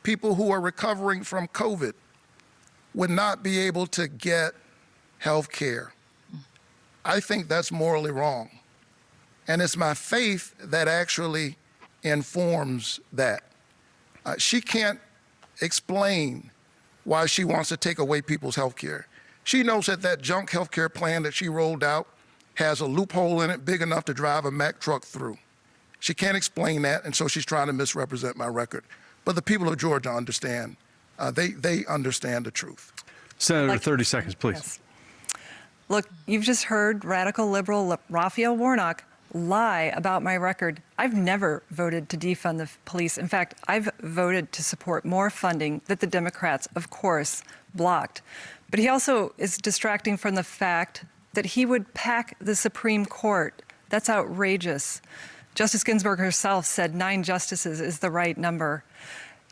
people who are recovering from COVID, would not be able to get health care. I think that's morally wrong. And it's my faith that actually informs that. She can't explain why she wants to take away people's health care. She knows that that junk health care plan that she rolled out has a loophole in it big enough to drive a Mack truck through. She can't explain that, and so she's trying to misrepresent my record. But the people of Georgia understand. They understand the truth. Senator, 30 seconds, please. Yes. Look, you've just heard radical liberal Raphael Warnock lie about my record. I've never voted to defund the police. In fact, I've voted to support more funding that the Democrats, of course, blocked. But he also is distracting from the fact that he would pack the Supreme Court. That's outrageous. Justice Ginsburg herself said 9 justices is the right number.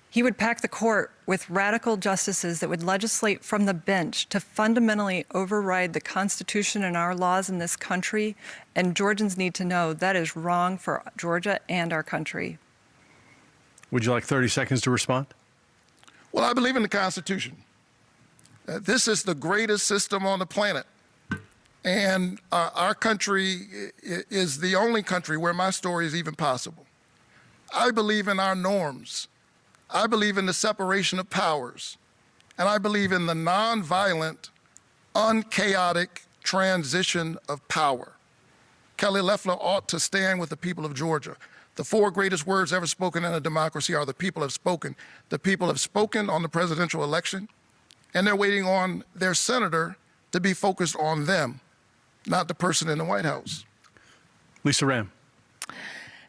He would pack the court with radical justices that would legislate from the bench to fundamentally override the Constitution and our laws in this country. And Georgians need to know that is wrong for Georgia and our country. Would you like 30 seconds to respond? Well, I believe in the Constitution. This is the greatest system on the planet. And our country is the only country where my story is even possible. I believe in our norms. I believe in the separation of powers. And I believe in the nonviolent, unchaotic transition of power. Kelly Loeffler ought to stand with the people of Georgia. The 4 greatest words ever spoken in a democracy are the people have spoken. The people have spoken on the presidential election, and they're waiting on their senator to be focused on them, not the person in the White House. Lisa Ram.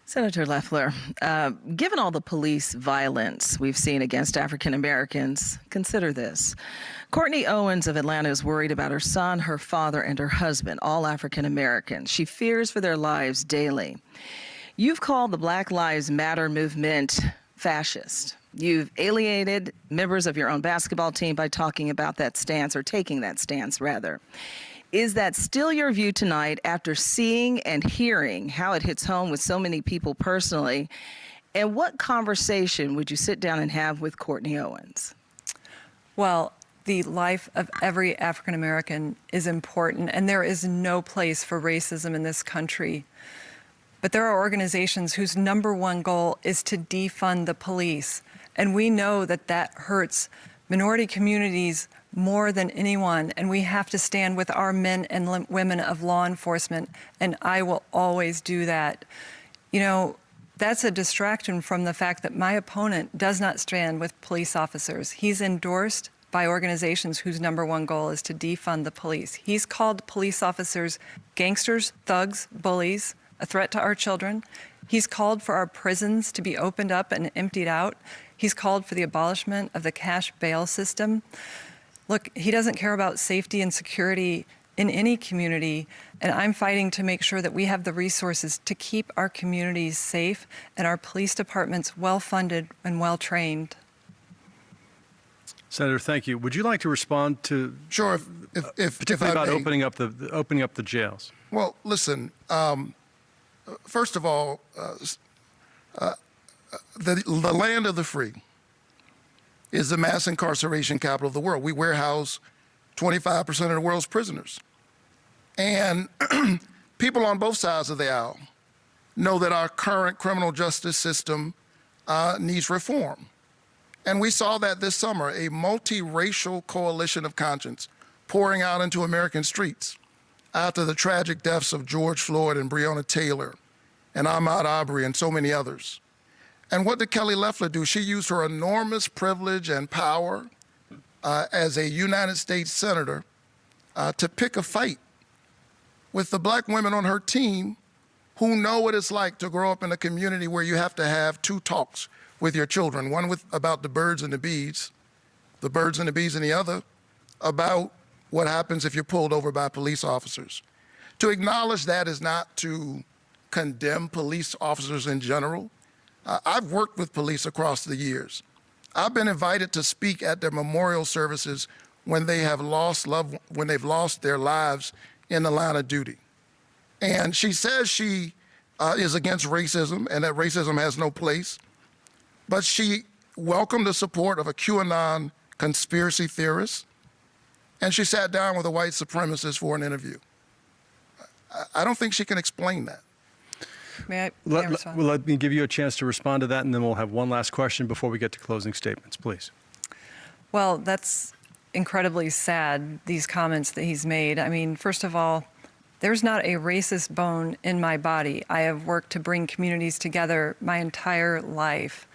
Senator Loeffler, given all the police violence we've seen against African Americans, consider this. Courtney Owens of Atlanta is worried about her son, her father, and her husband, all African Americans. She fears for their lives daily. You've called the Black Lives Matter movement fascist. You've alienated members of your own basketball team by talking about that stance, or taking that stance, rather. Is that still your view tonight after seeing and hearing how it hits home with so many people personally? And what conversation would you sit down and have with Courtney Owens? Well, the life of every African American is important, and there is no place for racism in this country. But there are organizations whose #1 goal is to defund the police. And we know that that hurts minority communities more than anyone, and we have to stand with our men and women of law enforcement, and I will always do that. You know, that's a distraction from the fact that my opponent does not stand with police officers. He's endorsed by organizations whose #1 goal is to defund the police. He's called police officers gangsters, thugs, bullies, a threat to our children. He's called for our prisons to be opened up and emptied out. He's called for the abolishment of the cash bail system. Look, he doesn't care about safety and security in any community, and I'm fighting to make sure that we have the resources to keep our communities safe and our police departments well-funded and well-trained. Senator, thank you. Would you like to respond to Sure, particularly about opening up the jails? Well, listen, first of all, the land of the free is the mass incarceration capital of the world. We warehouse 25% of the world's prisoners. And people on both sides of the aisle know that our current criminal justice system needs reform. And we saw that this summer, a multiracial coalition of conscience pouring out into American streets after the tragic deaths of George Floyd and Breonna Taylor and Ahmaud Arbery and so many others. And what did Kelly Loeffler do? She used her enormous privilege and power as a United States senator to pick a fight with the black women on her team who know what it's like to grow up in a community where you have to have 2 talks with your children, one about the birds and the bees and the other about what happens if you're pulled over by police officers. To acknowledge that is not to condemn police officers in general. I've worked with police across the years. I've been invited to speak at their memorial services when they have when they've lost their lives in the line of duty. And she says she is against racism and that racism has no place, but she welcomed the support of a QAnon conspiracy theorist, and she sat down with a white supremacist for an interview. I don't think she can explain that. May I respond? Let me give you a chance to respond to that, and then we'll have one last question before we get to closing statements, please. Well, that's incredibly sad, these comments that he's made. I mean, first of all, there's not a racist bone in my body. I have worked to bring communities together my entire life.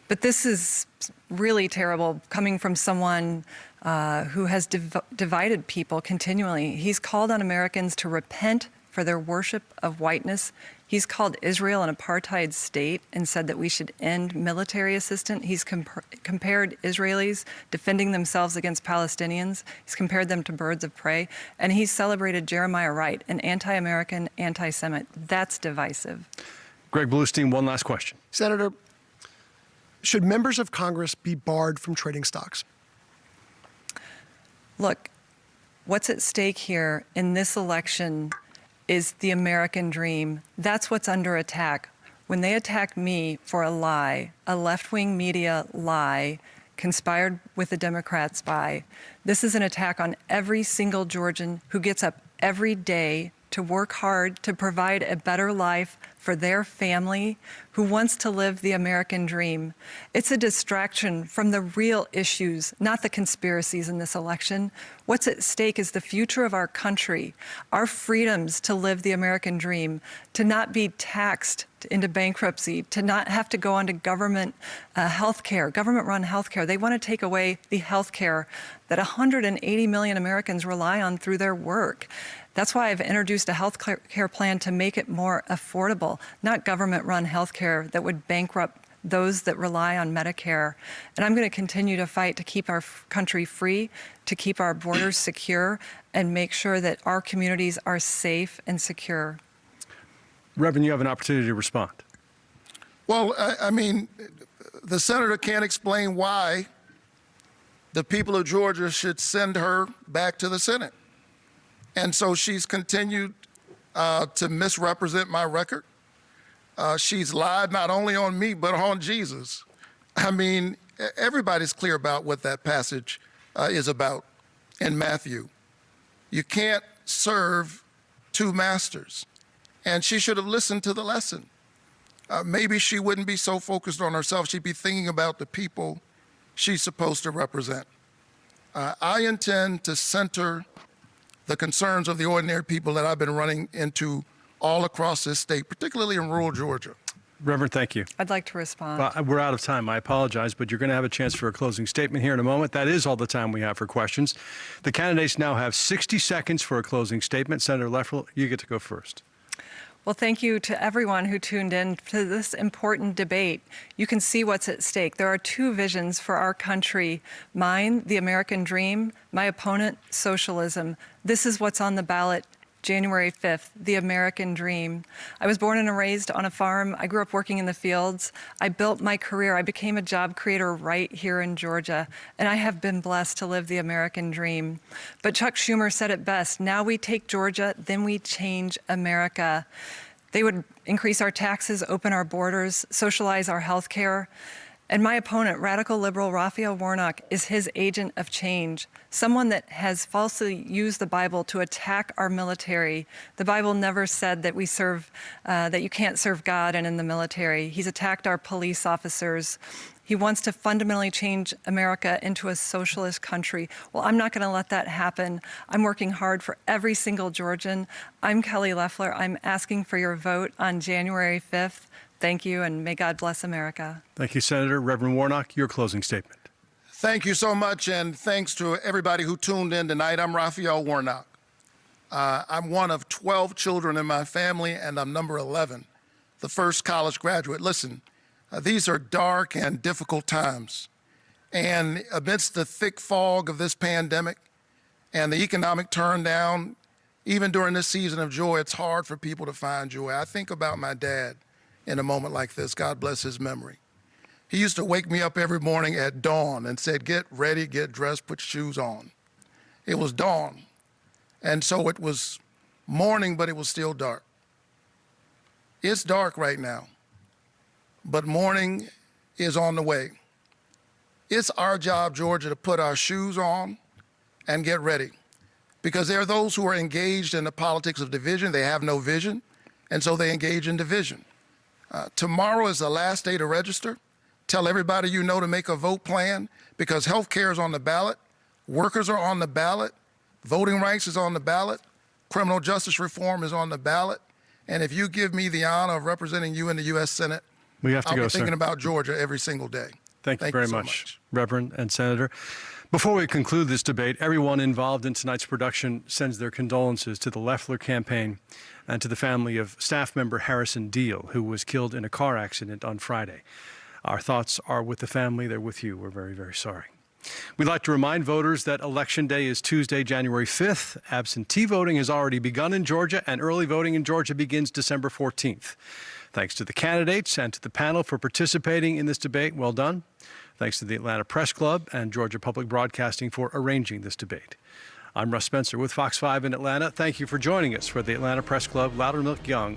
But this is really terrible coming from someone who has divided people continually. He's called on Americans to repent for their worship of whiteness. He's called Israel an apartheid state and said that we should end military assistance. He's compared Israelis defending themselves against Palestinians. He's compared them to birds of prey. And he's celebrated Jeremiah Wright, an anti-American, anti-Semite. That's divisive. Greg Bluestein, one last question. Senator, should members of Congress be barred from trading stocks? Look, what's at stake here in this election is the American dream. That's what's under attack. When they attack me for a lie, a left-wing media lie, conspired with the Democrats by, this is an attack on every single Georgian who gets up every day to work hard to provide a better life for their family, who wants to live the American dream. It's a distraction from the real issues, not the conspiracies in this election. What's at stake is the future of our country, our freedoms to live the American dream, to not be taxed into bankruptcy, to not have to go onto government health care, government-run health care. They want to take away the health care that 180 million Americans rely on through their work. That's why I've introduced a health care plan to make it more affordable, not government-run health care that would bankrupt those that rely on Medicare. And I'm going to continue to fight to keep our country free, to keep our borders secure, and make sure that our communities are safe and secure. Reverend, you have an opportunity to respond. Well, I mean, the senator can't explain why the people of Georgia should send her back to the Senate. And so she's continued to misrepresent my record. She's lied not only on me, but on Jesus. I mean, everybody's clear about what that passage is about in Matthew. You can't serve two masters. And she should have listened to the lesson. Maybe she wouldn't be so focused on herself. She'd be thinking about the people she's supposed to represent. I intend to center the concerns of the ordinary people that I've been running into all across this state, particularly in rural Georgia. Reverend, thank you. I'd like to respond. We're out of time. I apologize, but you're going to have a chance for a closing statement here in a moment. That is all the time we have for questions. The candidates now have 60 seconds for a closing statement. Senator Loeffler, you get to go first. Well, thank you to everyone who tuned in to this important debate. You can see what's at stake. There are two visions for our country. Mine, the American dream. My opponent, socialism. This is what's on the ballot January 5th, the American dream. I was born and raised on a farm. I grew up working in the fields. I built my career. I became a job creator right here in Georgia, and I have been blessed to live the American dream. But Chuck Schumer said it best, now we take Georgia, then we change America. They would increase our taxes, open our borders, socialize our health care. And my opponent, radical liberal Raphael Warnock, is his agent of change, someone that has falsely used the Bible to attack our military. The Bible never said that that you can't serve God and in the military. He's attacked our police officers. He wants to fundamentally change America into a socialist country. Well, I'm not going to let that happen. I'm working hard for every single Georgian. I'm Kelly Loeffler. I'm asking for your vote on January 5th. Thank you, and may God bless America. Thank you, Senator. Reverend Warnock, your closing statement. Thank you so much, and thanks to everybody who tuned in tonight. I'm Raphael Warnock. I'm one of 12 children in my family, and I'm number 11, the first college graduate. Listen, these are dark and difficult times. And amidst the thick fog of this pandemic and the economic turndown, even during this season of joy, it's hard for people to find joy. I think about my dad in a moment like this. God bless his memory. He used to wake me up every morning at dawn and said, get ready, get dressed, put your shoes on. It was dawn. And so it was morning, but it was still dark. It's dark right now, but morning is on the way. It's our job, Georgia, to put our shoes on and get ready. Because there are those who are engaged in the politics of division. They have no vision, and so they engage in division. Tomorrow is the last day to register. Tell everybody you know to make a vote plan, because health care is on the ballot, workers are on the ballot, voting rights is on the ballot, criminal justice reform is on the ballot, and if you give me the honor of representing you in the U.S. Senate, We have to I'll go, be thinking sir. about Georgia every single day. Thank you very so much, Reverend and Senator. Before we conclude this debate, everyone involved in tonight's production sends their condolences to the Loeffler campaign and to the family of staff member Harrison Deal, who was killed in a car accident on Friday. Our thoughts are with the family. They're with you. We're very, very sorry. We'd like to remind voters that Election Day is Tuesday, January 5th. Absentee voting has already begun in Georgia, and early voting in Georgia begins December 14th. Thanks to the candidates and to the panel for participating in this debate. Well done. Thanks to the Atlanta Press Club and Georgia Public Broadcasting for arranging this debate. I'm Russ Spencer with Fox 5 in Atlanta. Thank you for joining us for the Atlanta Press Club Loudermilk Young